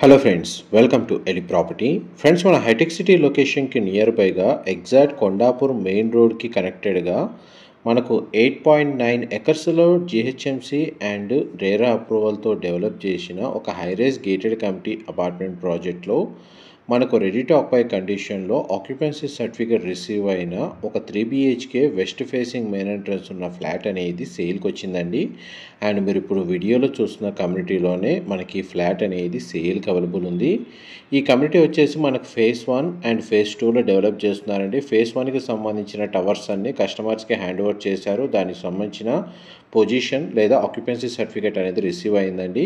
Hello friends, welcome to Eli Property. Friends, మన hitech city లొకేషన్కి near బైగా exact Kondapur main రోడ్కి కనెక్టెడ్గా మనకు 8.9 ఎకర్స్లో జిహెచ్ఎంసి అండ్ రేరా అప్రూవల్తో డెవలప్ చేసిన ఒక హైరైజ్ గేటెడ్ కమిటీ అపార్ట్మెంట్ ప్రాజెక్ట్లో మనకు రెడీ టు ఆక్యుపై కండిషన్లో ఆక్యుపెన్సీ సర్టిఫికేట్ రిసీవ్ అయిన ఒక 3 BHK west facing main entrance ఉన్న ఫ్లాట్ అనేది సేల్కి వచ్చిందండి. అండ్ మీరు ఇప్పుడు వీడియోలో చూస్తున్న కమ్యూనిటీలోనే మనకి ఫ్లాట్ అనేది సేల్కి అవైలబుల్ ఉంది. ఈ కమ్యూనిటీ వచ్చేసి మనకు ఫేజ్ 1 అండ్ ఫేజ్ 2లో డెవలప్ చేస్తున్నారండి. ఫేజ్ 1కి సంబంధించిన టవర్స్ అన్ని కస్టమర్స్కి హ్యాండ్ ఓవర్ చేశారు. దానికి సంబంధించిన పొజిషన్ లేదా ఆక్యుపెన్సీ సర్టిఫికేట్ అనేది రిసీవ్ అయిందండి.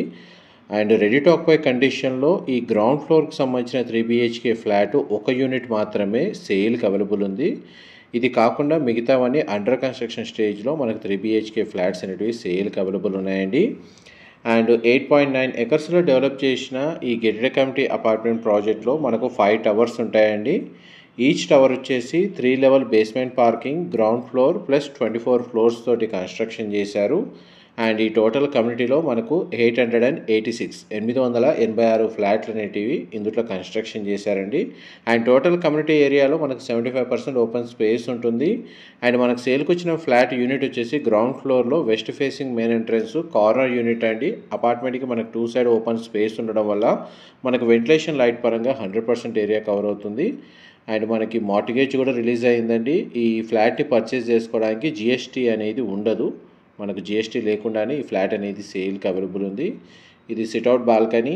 అండ్ రెడీ టు ఆక్యుపై కండిషన్లో ఈ గ్రౌండ్ ఫ్లోర్కి సంబంధించిన 3 BHK ఫ్లాట్ ఒక యూనిట్ మాత్రమే సేల్కి అవైలబుల్ ఉంది. ఇది కాకుండా మిగతావన్నీ అండర్ కన్స్ట్రక్షన్ స్టేజ్లో మనకు 3 BHK ఫ్లాట్స్ అనేటివి సేల్కి అవైలబుల్ ఉన్నాయండి. అండ్ 8.9 ఎకర్స్లో డెవలప్ చేసిన ఈ గేటెడ్ కమిటీ అపార్ట్మెంట్ ప్రాజెక్ట్లో మనకు 5 టవర్స్ ఉంటాయండి. ఈచ్ టవర్ వచ్చేసి 3 level basement parking, ground floor plus 24 floors తోటి కన్స్ట్రక్షన్ చేశారు. అండ్ ఈ టోటల్ కమ్యూనిటీలో మనకు 886 ఫ్లాట్లు అనేటివి ఇందులో కన్స్ట్రక్షన్ చేశారండి. అండ్ టోటల్ కమ్యూనిటీ ఏరియాలో మనకు 75% ఓపెన్ స్పేస్ ఉంటుంది. అండ్ మనకు సేల్కి వచ్చిన ఫ్లాట్ యూనిట్ వచ్చేసి గ్రౌండ్ ఫ్లోర్లో west facing main entrance corner unit అండి. అపార్ట్మెంట్కి మనకు 2 సైడ్ ఓపెన్ స్పేస్ ఉండడం వల్ల మనకు వెంటిలేషన్ లైట్ పరంగా 100% ఏరియా కవర్ అవుతుంది. అండ్ మనకి మార్టిగేజ్ కూడా రిలీజ్ అయిందండి. ఈ ఫ్లాట్ని పర్చేస్ చేసుకోవడానికి GST అనేది ఉండదు. మనకు GST లేకుండానే ఈ ఫ్లాట్ అనేది సేల్కి అవైలబుల్ ఉంది. ఇది sit-out balcony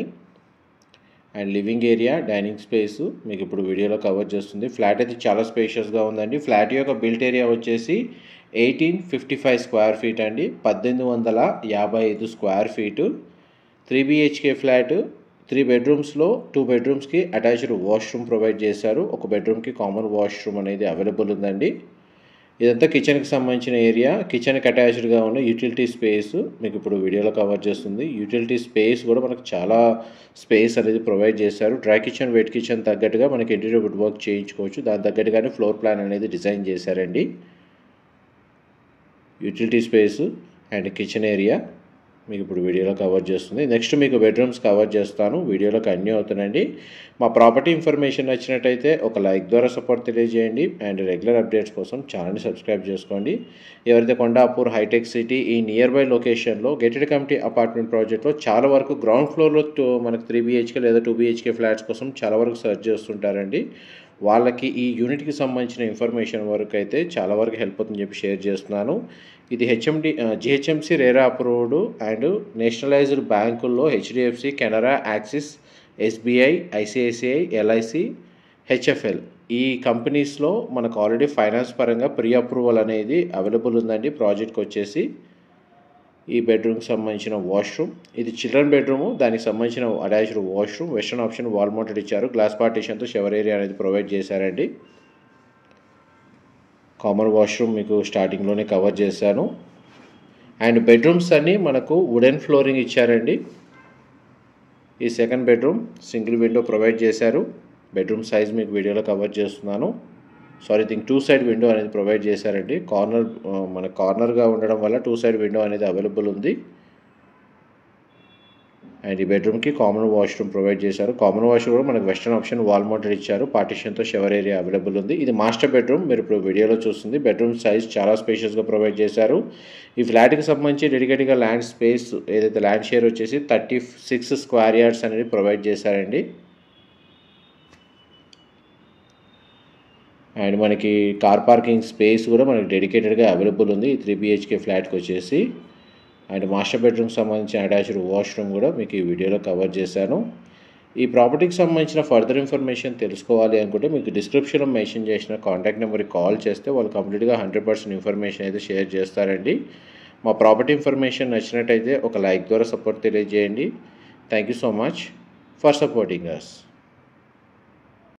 and living area, dining space మీకు ఇప్పుడు వీడియోలో కవర్ చేస్తుంది. ఫ్లాట్ అయితే చాలా స్పేషియస్గా ఉందండి. ఫ్లాట్ యొక్క బిల్ట్ ఏరియా వచ్చేసి 1855 స్క్వేర్ ఫీట్ అండి, 1855 స్క్వేర్ ఫీటు. 3 BHK ఫ్లాట్, 3 బెడ్రూమ్స్లో 2 బెడ్రూమ్స్కి అటాచ్డ్ వాష్రూమ్ ప్రొవైడ్ చేశారు. ఒక బెడ్రూమ్కి కామన్ వాష్రూమ్ అనేది అవైలబుల్ ఉందండి. ఇదంతా కిచెన్కి సంబంధించిన ఏరియా. కిచెన్కి అటాచ్డ్గా ఉన్న యూటిలిటీ స్పేస్ మీకు ఇప్పుడు వీడియోలో కవర్ చేస్తుంది. యూటిలిటీ స్పేస్ కూడా మనకు చాలా స్పేస్ అనేది ప్రొవైడ్ చేశారు. డ్రై కిచెన్, వెట్ కిచెన్ తగ్గట్టుగా మనకి ఇంటీరియర్ వుడ్ వర్క్ చేయించుకోవచ్చు. దాని తగ్గట్టుగానే ఫ్లోర్ ప్లాన్ అనేది డిజైన్ చేశారండి. Utility space and kitchen area మీకు ఇప్పుడు వీడియోలో కవర్ చేస్తుంది. నెక్స్ట్ మీకు బెడ్రూమ్స్ కవర్ చేస్తాను. వీడియోలో కంటిన్యూ అవుతుందండి. మా ప్రాపర్టీ ఇన్ఫర్మేషన్ నచ్చినట్టయితే ఒక లైక్ ద్వారా సపోర్ట్ తెలియజేయండి. అండ్ రెగ్యులర్ అప్డేట్స్ కోసం ఛానల్ని సబ్స్క్రైబ్ చేసుకోండి. ఎవరైతే కొండాపూర్ హైటెక్ సిటీ ఈ నియర్ బై లొకేషన్లో గేటెడ్ కమిటీ అపార్ట్మెంట్ ప్రాజెక్ట్లో చాలా వరకు గ్రౌండ్ ఫ్లోర్లో మనకు 3 BHK లేదా 2 BHK ఫ్లాట్స్ కోసం చాలా వరకు సెర్చ్ చేస్తుంటారండి. వాళ్ళకి ఈ యూనిట్కి సంబంధించిన ఇన్ఫర్మేషన్ వరకు అయితే చాలా వరకు హెల్ప్ అవుతుందని చెప్పి షేర్ చేస్తున్నాను. ఇది GHMC RERA approved and nationalised బ్యాంకుల్లో HDFC, Canara, axis, SBI, ICICI, LIC, HFL ఈ కంపెనీస్లో మనకు ఆల్రెడీ ఫైనాన్స్ పరంగా ప్రీ అప్రూవల్ అనేది అవైలబుల్ ఉందండి. ప్రాజెక్ట్కి వచ్చేసి ఈ బెడ్రూమ్కి సంబంధించిన వాష్రూమ్, ఇది చిల్డ్రన్ బెడ్రూము, దానికి సంబంధించిన attached washroom, western option wall mounted ఇచ్చారు. గ్లాస్ పార్టీషన్తో షవర్ ఏరియా అనేది ప్రొవైడ్ చేశారండి. కామన్ వాష్రూమ్ మీకు స్టార్టింగ్లోనే కవర్ చేశాను. అండ్ బెడ్రూమ్స్ అన్నీ మనకు వుడెన్ ఫ్లోరింగ్ ఇచ్చారండి. ఈ second bedroom single window provide చేశారు. బెడ్రూమ్ సైజ్ మీకు వీడియోలో కవర్ చేస్తున్నాను. దీనికి 2 సైడ్ విండో అనేది ప్రొవైడ్ చేశారండి. కార్నర్గా ఉండడం వల్ల 2 సైడ్ విండో అనేది అవైలబుల్ ఉంది. అండ్ ఈ బెడ్రూమ్కి కామన్ వాష్రూమ్ ప్రొవైడ్ చేశారు. కామన్ వాష్రూమ్ కూడా మనకు వెస్టర్న్ ఆప్షన్ వాల్ మౌంటెడ్ ఇచ్చారు. పార్టీషన్తో షవర్ ఏరియా అవైలబుల్ ఉంది. ఇది మాస్టర్ బెడ్రూమ్ మీరు ఇప్పుడు వీడియోలో చూస్తుంది. బెడ్రూమ్ సైజ్ చాలా స్పేషియస్గా ప్రొవైడ్ చేశారు. ఈ ఫ్లాట్కి సంబంధించి డెడికేటెడ్గా ల్యాండ్ స్పేస్ ఏదైతే ల్యాండ్ షేర్ వచ్చేసి 36 స్క్వేర్ యార్డ్స్ అనేది ప్రొవైడ్ చేశారండి. అండ్ మనకి కార్ పార్కింగ్ స్పేస్ కూడా మనకి డెడికేటెడ్గా అవైలబుల్ ఉంది ఈ 3 BHK ఫ్లాట్కి వచ్చేసి. అండ్ మాస్టర్ బెడ్రూమ్కి సంబంధించిన అటాచ్డ్ వాష్రూమ్ కూడా మీకు ఈ వీడియోలో కవర్ చేశాను. ఈ ప్రాపర్టీకి సంబంధించిన ఫర్దర్ ఇన్ఫర్మేషన్ తెలుసుకోవాలి అనుకుంటే మీకు డిస్క్రిప్షన్లో మెన్షన్ చేసిన కాంటాక్ట్ నెంబర్కి కాల్ చేస్తే వాళ్ళు కంప్లీట్గా 100% ఇన్ఫర్మేషన్ అయితే షేర్ చేస్తారండి. మా ప్రాపర్టీ ఇన్ఫర్మేషన్ నచ్చినట్టయితే ఒక లైక్ ద్వారా సపోర్ట్ తెలియజేయండి. Thank you so much for supporting us.